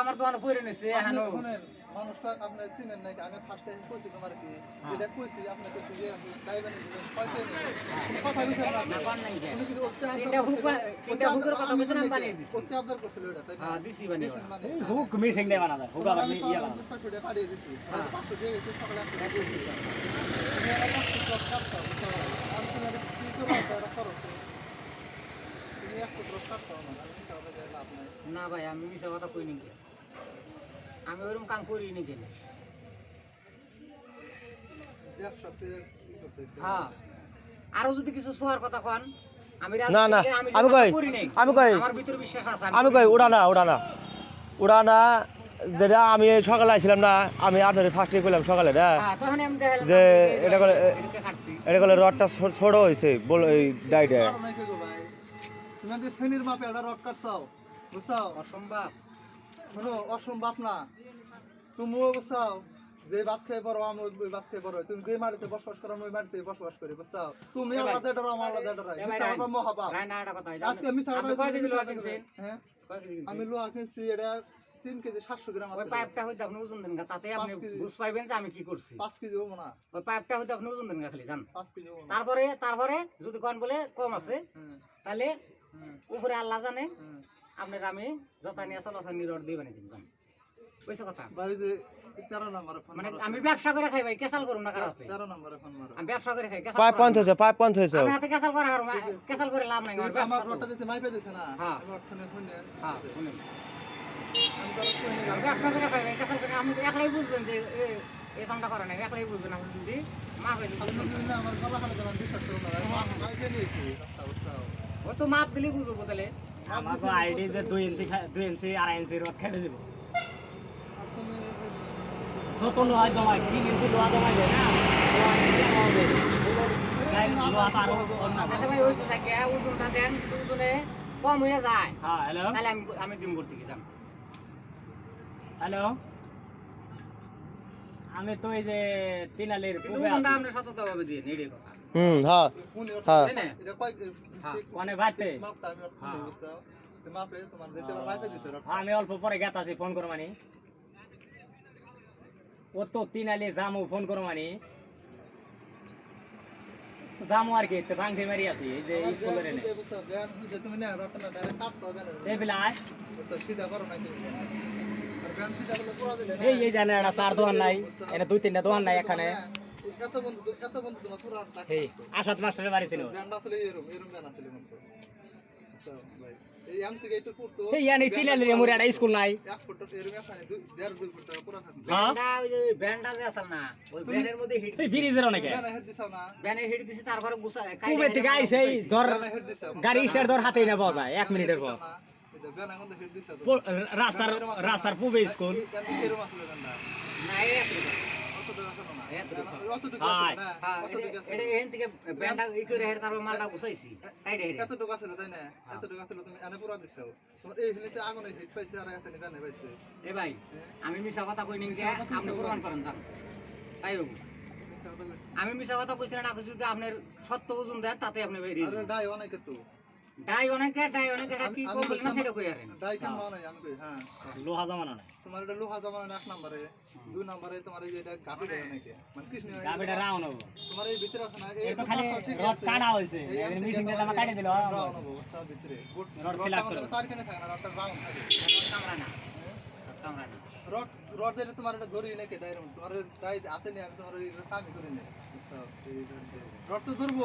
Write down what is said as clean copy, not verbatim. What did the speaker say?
আমার দোকানে পড়ে নিছে এখানে মানুষটা আপনি চিনেন নাকি আমি ফার্স্ট টাইম কইছি তোমার কি যেটা কইছি আপনি কইছি যে ড্রাইভার দিবেন কয়তে কথা কইছেন না কোন নাই উনি কি ওতে তিনটা হুকের কথা কইছেন আমি বানিয়ে দিছি ওতে আবদার করছিল এটা তাই না হ্যাঁ দিছি বানিয়ে এই হুক মিশিং দেয় বানাদা হুক আবার আমি ইয়া বানাদা 500 টাকা পাঠিয়ে দিছি 500 দিয়ে একটু সকালে একটা দিয়ে দিছি আমি তোমার কি করে এটা খরচ তুমি 100 টাকা কাটছো না আমি সকালে যাই লাভ নাই না ভাই আমি মিছা কথা কই নি আমি ওরকম কাম করি নি কেন ব্যবসা সে কি করতে হ্যাঁ আরো যদি কিছু সোয়ার কথা কোন আমি না না আমি কই আমার ভিতর বিশ্বাস আছে আমি কই উড়ানা যেটা আমি সকালে আইছিলাম না আমি আপনার ফার্স্টে কইলাম সকালে না হ্যাঁ তখন আমি দেখালাম যে এটা কাটছি রডটা ছোট হইছে বল এই ডাইডে ভাই তুমি যে শ্রেণীর মাপে একটা রড কাটছাও বুঝছাও অসম্ভব শোনো অসম্ভব না তুমিও বুঝছাও যে ভাত খেয়ে পড়ো আমি ওই ভাত খেয়ে পড়ো তুমি যে মাটিতে বসবাস করো আমি ওই মাটিতে বসবাস করি বুঝছাও তুমি আলাদা ডরো আমার আলাদা ডরো মিছা কথা মহাপাপ না এটা কথা আজকে মিছা কথা কয় কেজি লোহা কিনছেন হ্যাঁ কয় কেজি কিনছেন আমি লোহা কিনছি এটা 3 কেজি 700 গ্রাম ওই আছে পাইপটা হইতে আপনি ওজন দেন তাতে আপনি 5 কেজি। বুঝ পাইবেন যে আমি কি করছি 5 কেজি হবো না ওই পাইপটা হইতে আপনি ওজন দেন খালি জান 5 কেজি হবো না তারপরে যদি কোন বলে কম আছে হ্যাঁ তাহলে হ্যাঁ উপরে আল্লাহ জানে হ্যাঁ আপনার আমি যথা নিয়ে আসল অথা নিরড দিয়ে বানিয়ে দিন জান বুঝছো কথা ভাই যে 13 নম্বরে ফোন মানে আমি ব্যবসা করে খাই ভাই কেসাল করুন না কারাতে 13 নম্বরে ফোন মারো আমি ব্যবসা করে খাই কেসাল পাইপ পয়েন্ট হয়েছে আমি হাতে কেসাল করা আর কেসাল করে লাভ নাই আমার আমার রডটা দিতে মাইপে দিছে না হ্যাঁ। আমি রডখানে ফোন নিয়ে হ্যাঁ শুনুন আমি তার ফোন নিয়ে আমি ব্যবসা করে খাই ভাই কেসাল করে আপনি তো একলাই বুঝবেন যে এই কামটা করে না একলাই বুঝবেন আপনি যদি মাপ হয়ে আপনি যদি না আমার গলা খানে দিলাম বিশ্বাস করুন না মাইপে নিয়েছি রাস্তা উঠাও ও তো মাপ দিলে বুঝবো তাহলে আমার তো আইডি যে 2 ইঞ্চি 2.5 ইঞ্চি রড খেলে দিব তুমি যত লোহা জমায় 3 ইঞ্চি লোহা জমাই দেয় না লোহা তো আরো অন্য আচ্ছা ভাই ওই সোজা কে ওজনটা দেন ওজনে কম হয়ে যায় হ্যাঁ হ্যালো তাহলে আমি দিন করতে কি যান হ্যালো আমি তো এই যে তিনালির কিন্তু পূবে ওজনটা আছি আপনি সততাভাবে দিন এটাই কথা হ্যাঁ ফোন হ্যাঁ। তাই না এটা কয় হ্যাঁ। অনেক ভাইতে মাপটা আমি ফোন নিয়ে বুঝছাও মাপে তোমার যেতে মাইপে দিছে রড আমি অল্প পরে গেতাছি ফোন করো মানি ও তো তিনালি জামু ফোন করো মানি জামু আর কি তো ভাঙতে মারি আছি এই যে স্কুলের এনে তুমি না রড না ডাইরেক্ট কাটছো বেন এই বেলায় তো সিধা করো না তুমি আর বেন সিধা করলে পুরো দিলে না এই জানে একটা চার দোকান নাই এনে 2-3টা দোকান নাই এখানে এত বন্ধু তোমার পুরো রাস্তা এই আসাদ মাস্টারের বাড়ি ছিল ব্যান্ড আসলে এরম ব্যান্ড আসলে কিন্তু আচ্ছা ভাই এই আম থেকে একটু পড়তো এই ইয়ানি তিনালির এমুর একটা স্কুল নাই 1 ফুট এরম আছে 1.5 ফুট পুরো থাকে হ্যাঁ ব্যান্ডটা ওই যে ব্যান্ডটা যে আছে না ওই ব্যান্ডের মধ্যে হিট এই ফ্রিজের অনেকে ব্যান্ড হেড দিছাও না ব্যান্ডে হিট দিছি তারপরে গুছা কুবে থেকে আইছে এই ধর ব্যান্ড হেড দিছাও গাড়ি স্টার্ট ধর হাতেই না পাওয়া যায় 1 মিনিটের পর ব্যান্ড এখন হেড দিছাও রাস্তার পূবে স্কুল এরম আসলে ব্যান্ড না এই আছে অতটা আছে না এতটুকু। অতটুকু হ্যাঁ। না হ্যাঁ অতটুকু আছে এটা এখান থেকে ব্যান্ডটা ই করে হেরে তারপর মালটা গুছাইছি কাইডে হেরে এতটুকু আছে তাই না এতটুকু আছে তুমি এনে পুরো দিছাও তোমার এই হিলিতে আগুনে হিট পাইছে আর এখানে ব্যান্ড পাইছে এ ভাই আমি মিছা কথা কই নি যে আপনি প্রমাণ করেন জান তাই হোক আমি মিছা কথা কইছি না কইছি যদি আপনার সত্য ওজন দেন তাতে আপনি বেরিয়ে আরে যাবেন ডাই অনেকে তো ডাই অনেকে এটা কি কম বলে না সেটা কই আরেন ডাই কেন মানে আমি কই হ্যাঁ লোহা জমানো নাই তোমার এটা লোহা জমানো 1 নম্বরে 2 নম্বরে তোমার এই যে এটা গাবি দেয় নাকি মানে কৃষ্ণ গাবিটা রাউন্ড হবো তোমার এই ভিতরে আছে না এই তো খালি রড কাটা হইছে এর মেশিন দিয়ে জামা কাটে দিল রাউন্ড হবে সব ভিতরে রড সিলেক্ট করো তার কেন থাকে না রডটা রাউন্ড থাকে কামরা না কামরা না রড রড যেটা তোমার এটা ধরি নাকি ডাইরেক্ট তোমার ডাই হাতে নিয়ে আমি তোমার এই কামই করি না রড তো ধরবো